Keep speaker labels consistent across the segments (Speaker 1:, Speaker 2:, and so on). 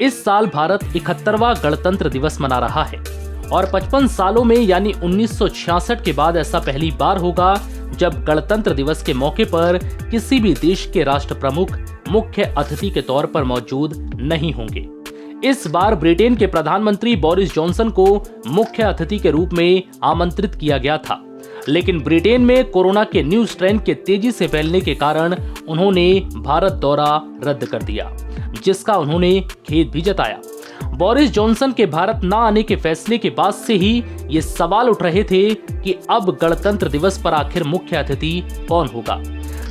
Speaker 1: इस साल भारत 71वां गणतंत्र दिवस मना रहा है और 55 सालों में यानी 1966 के बाद ऐसा पहली बार होगा जब गणतंत्र दिवस के मौके पर किसी भी देश के राष्ट्र प्रमुख मुख्य अतिथि के तौर पर मौजूद नहीं होंगे। इस बार ब्रिटेन के प्रधानमंत्री बोरिस जॉनसन को मुख्य अतिथि के रूप में आमंत्रित किया गया था, लेकिन ब्रिटेन में कोरोना के न्यू स्ट्रेन के तेजी से फैलने के कारण उन्होंने भारत दौरा रद्द कर दिया, जिसका उन्होंने खेद भी जताया। बोरिस जॉनसन के भारत न आने के फैसले के बाद से ही ये सवाल उठ रहे थे कि अब गणतंत्र दिवस पर आखिर मुख्य अतिथि कौन होगा,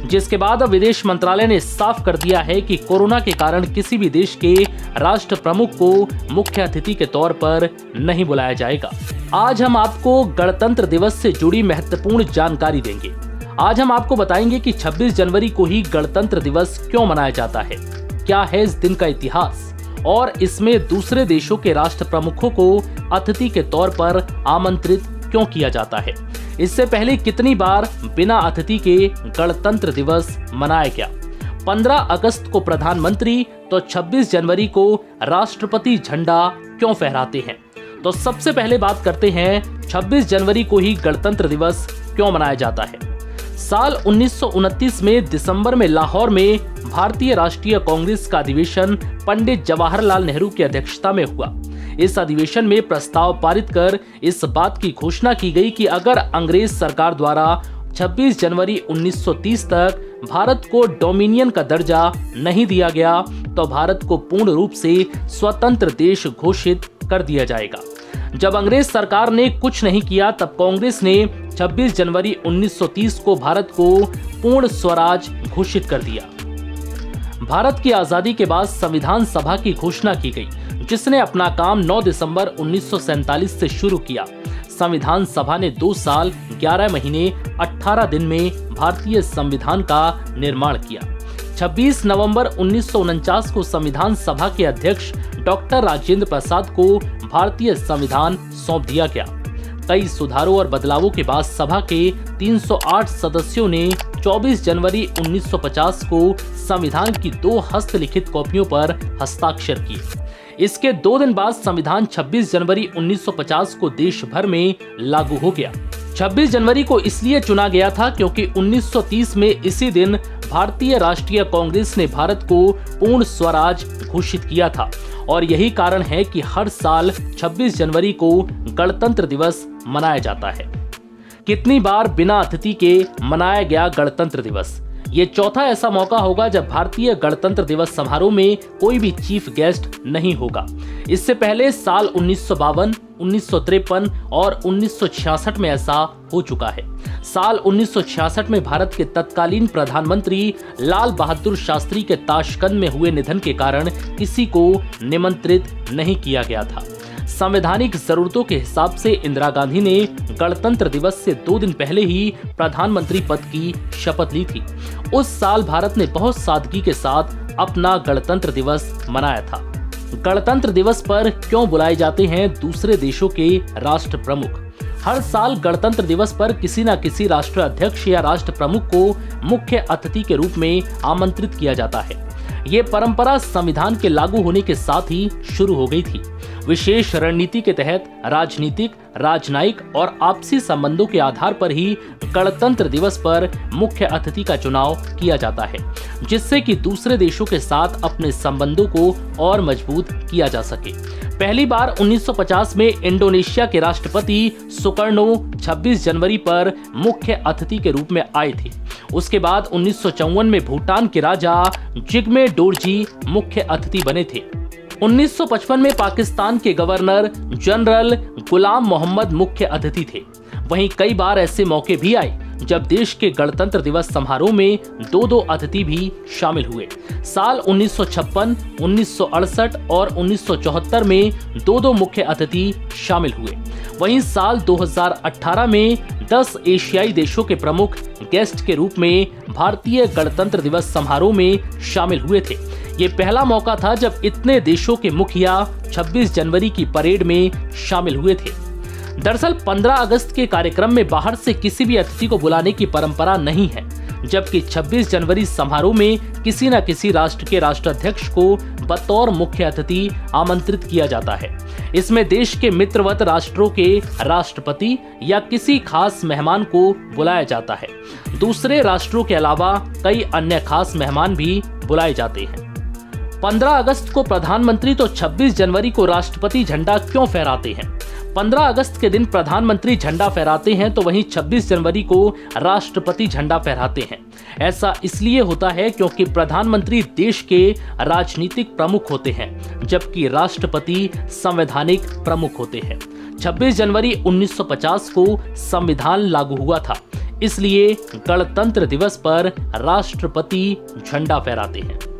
Speaker 1: जिसके बाद अब विदेश मंत्रालय ने साफ कर दिया है कि कोरोना के कारण किसी भी देश के राष्ट्र प्रमुख को मुख्य अतिथि के तौर पर नहीं बुलाया जाएगा। आज हम आपको गणतंत्र दिवस से जुड़ी महत्वपूर्ण जानकारी देंगे। आज हम आपको बताएंगे कि 26 जनवरी को ही गणतंत्र दिवस क्यों मनाया जाता है, क्या है इस दिन का इतिहास और इसमें दूसरे देशों के राष्ट्र प्रमुखों को अतिथि के तौर पर आमंत्रित क्यों किया जाता है, इससे पहले कितनी बार बिना अतिथि के गणतंत्र दिवस मनाया गया, 15 अगस्त को प्रधानमंत्री तो 26 जनवरी को राष्ट्रपति झंडा क्यों फहराते हैं। तो सबसे पहले बात करते हैं 26 जनवरी को ही गणतंत्र दिवस क्यों मनाया जाता है। साल 1929 में दिसंबर में लाहौर में भारतीय राष्ट्रीय कांग्रेस का अधिवेशन पंडित जवाहरलाल नेहरू की अध्यक्षता में हुआ। इस अधिवेशन में प्रस्ताव पारित कर इस बात की घोषणा की गई कि अगर अंग्रेज सरकार द्वारा 26 जनवरी 1930 तक भारत को डोमिनियन का दर्जा नहीं दिया गया तो भारत को पूर्ण रूप से स्वतंत्र देश घोषित कर दिया जाएगा। जब अंग्रेज सरकार ने कुछ नहीं किया तब कांग्रेस ने 26 जनवरी 1930 को भारत को पूर्ण स्वराज घोषित कर दिया। भारत की आजादी के बाद संविधान सभा की घोषणा की गई, जिसने अपना काम 9 दिसंबर 1947 से शुरू किया। संविधान सभा ने 2 साल 11 महीने 18 दिन में भारतीय संविधान का निर्माण किया। 26 नवंबर 1949 को संविधान सभा के अध्यक्ष डॉक्टर राजेंद्र प्रसाद को भारतीय संविधान सौंप दिया गया। कई सुधारों और बदलावों के बाद सभा के 308 सदस्यों ने 24 जनवरी 1950 को संविधान की 2 हस्तलिखित कॉपियों पर हस्ताक्षर किए। इसके 2 दिन बाद संविधान 26 जनवरी 1950 को देश भर में लागू हो गया। 26 जनवरी को इसलिए चुना गया था क्योंकि 1930 में इसी दिन भारतीय राष्ट्रीय कांग्रेस ने भारत को पूर्ण स्वराज घोषित किया था और यही कारण है कि हर साल 26 जनवरी को गणतंत्र दिवस मनाया जाता है। कितनी बार बिना अतिथि के मनाया गया गणतंत्र दिवस? ये चौथा ऐसा मौका होगा जब भारतीय गणतंत्र दिवस समारोह में कोई भी चीफ गेस्ट नहीं होगा। इससे पहले साल 1952, 1953 और 1966 में ऐसा हो चुका है। साल 1966 में भारत के तत्कालीन प्रधानमंत्री लाल बहादुर शास्त्री के ताशकंद में हुए निधन के कारण किसी को निमंत्रित नहीं किया गया था। संवैधानिक जरूरतों के हिसाब से इंदिरा गांधी ने गणतंत्र दिवस से 2 दिन पहले ही प्रधानमंत्री पद की शपथ ली थी। उस साल भारत ने बहुत सादगी के साथ अपना गणतंत्र दिवस मनाया था। गणतंत्र दिवस पर क्यों बुलाए जाते हैं दूसरे देशों के राष्ट्र प्रमुख? हर साल गणतंत्र दिवस पर किसी न किसी राष्ट्र अध्यक्ष या राष्ट्र प्रमुख को मुख्य अतिथि के रूप में आमंत्रित किया जाता है। ये परंपरा संविधान के लागू होने के साथ ही शुरू हो गई थी। विशेष रणनीति के तहत राजनीतिक, राजनयिक और आपसी संबंधों के आधार पर ही गणतंत्र दिवस पर मुख्य अतिथि का चुनाव किया जाता है, जिससे कि दूसरे देशों के साथ अपने संबंधों को और मजबूत किया जा सके। पहली बार 1950 में इंडोनेशिया के राष्ट्रपति सुकर्णो 26 जनवरी पर मुख्य अतिथि के रूप में आए थे। उसके बाद 1954 में भूटान के राजा जिग्मे डोरजी मुख्य अतिथि बने थे। 1955 में पाकिस्तान के गवर्नर जनरल गुलाम मोहम्मद मुख्य अतिथि थे। वहीं कई बार ऐसे मौके भी आए जब देश के गणतंत्र दिवस समारोह में 2-2 अतिथि भी शामिल हुए। साल 1956, 1968 और 1974 में 2-2 मुख्य अतिथि शामिल हुए। वहीं साल 2018 में 10 एशियाई देशों के प्रमुख गेस्ट के रूप में भारतीय गणतंत्र दिवस समारोह में शामिल हुए थे। ये पहला मौका था जब इतने देशों के मुखिया 26 जनवरी की परेड में शामिल हुए थे। दरअसल 15 अगस्त के कार्यक्रम में बाहर से किसी भी अतिथि को बुलाने की परंपरा नहीं है। जबकि 26 जनवरी समारोह में किसी न किसी राष्ट्र के राष्ट्राध्यक्ष को बतौर मुख्य अतिथि आमंत्रित किया जाता है। इसमें देश के मित्रवत राष्ट्रों के राष्ट्रपति या किसी खास मेहमान को बुलाया जाता है। दूसरे राष्ट्रों के अलावा कई अन्य खास मेहमान भी बुलाए जाते हैं। 15 अगस्त को प्रधानमंत्री तो 26 जनवरी को राष्ट्रपति झंडा क्यों फहराते हैं? 15 अगस्त के दिन प्रधानमंत्री झंडा फहराते हैं तो वहीं 26 जनवरी को राष्ट्रपति झंडा फहराते हैं। ऐसा इसलिए होता है क्योंकि प्रधानमंत्री देश के राजनीतिक प्रमुख होते हैं, जबकि राष्ट्रपति संवैधानिक प्रमुख होते हैं। 26 जनवरी 1950 को संविधान लागू हुआ था, इसलिए गणतंत्र दिवस पर राष्ट्रपति झंडा फहराते हैं।